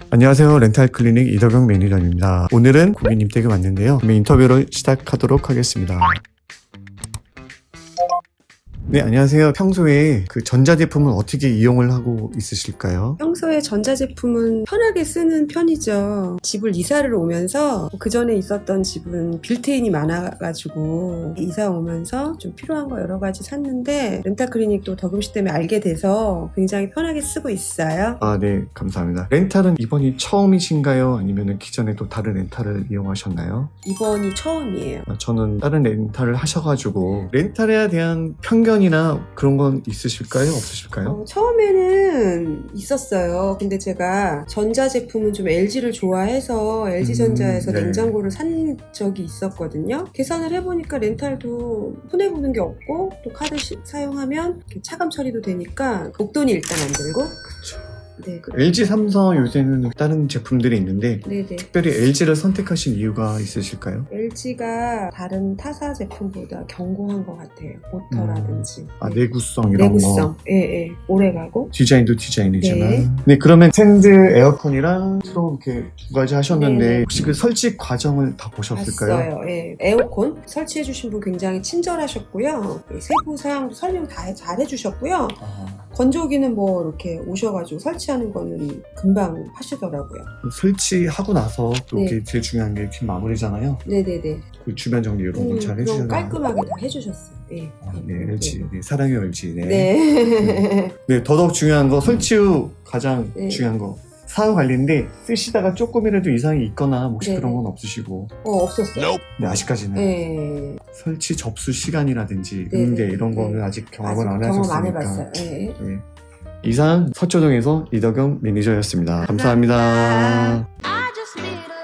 안녕하세요. 렌탈 클리닉 이덕영 매니저입니다. 오늘은 고객님 댁에 왔는데요. 인터뷰를 시작하도록 하겠습니다. 네, 안녕하세요. 평소에 그 전자제품은 어떻게 이용을 하고 있으실까요? 평소에 전자제품은 편하게 쓰는 편이죠. 집을 이사를 오면서 그 전에 있었던 집은 빌트인이 많아가지고 이사 오면서 좀 필요한 거 여러 가지 샀는데 렌탈클리닉도 덕음씨 때문에 알게 돼서 굉장히 편하게 쓰고 있어요. 아, 네, 감사합니다. 렌탈은 이번이 처음이신가요? 아니면 기존에 또 다른 렌탈을 이용하셨나요? 이번이 처음이에요. 저는 다른 렌탈을 하셔가지고 렌탈에 대한 편견이나 그런 건 있으실까요? 없으실까요? 처음에는 있었어요. 근데 제가 전자제품은 좀 LG를 좋아해서 LG전자에서 네. 냉장고를 산 적이 있었거든요. 계산을 해보니까 렌탈도 손해보는 게 없고 또 카드 사용하면 이렇게 차감 처리도 되니까 목돈이 일단 안 들고. 그렇죠. 네, LG, 삼성 요새는 다른 제품들이 있는데 네네. 특별히 LG를 선택하신 이유가 있으실까요? LG가 다른 타사 제품보다 견고한 것 같아요. 모터라든지. 아, 네. 내구성 이런 내구성. 거. 예, 예. 오래가고. 디자인도 디자인이지만. 네. 네, 그러면 스탠드 에어컨이랑 서로 이렇게 두 가지 하셨는데 네네. 혹시 그 설치 과정을 다 보셨을까요? 봤어요. 예. 에어컨 설치해주신 분 굉장히 친절하셨고요. 세부 사항도 설명 다 잘 해주셨고요. 아, 건조기는 뭐 이렇게 오셔가지고 설치하는 거는 금방 하시더라고요. 설치하고 나서 또 네. 이렇게 제일 중요한 게 이렇게 마무리잖아요. 네네네. 그 주변 정리 이런 거 잘 그럼 해주잖아요. 깔끔하게 다 해주셨어요. 예. 아, 네, LG. 네, 사랑해요, LG. 네. 네. 네, 더더욱 중요한 거, 설치 후 가장 네. 중요한 거. 사후 관리인데 쓰시다가 조금이라도 이상이 있거나 혹시 네네. 그런 건 없으시고. 없었어요. 네, 아직까지는. 네. 설치 접수 시간이라든지 네네. 응대 이런 거는 네. 아직 경험을 안 경험 하셨으니까. 안 해봤어요. 네. 네. 이상 서초동에서 이덕영 매니저였습니다. 감사합니다. 감사합니다. I just need a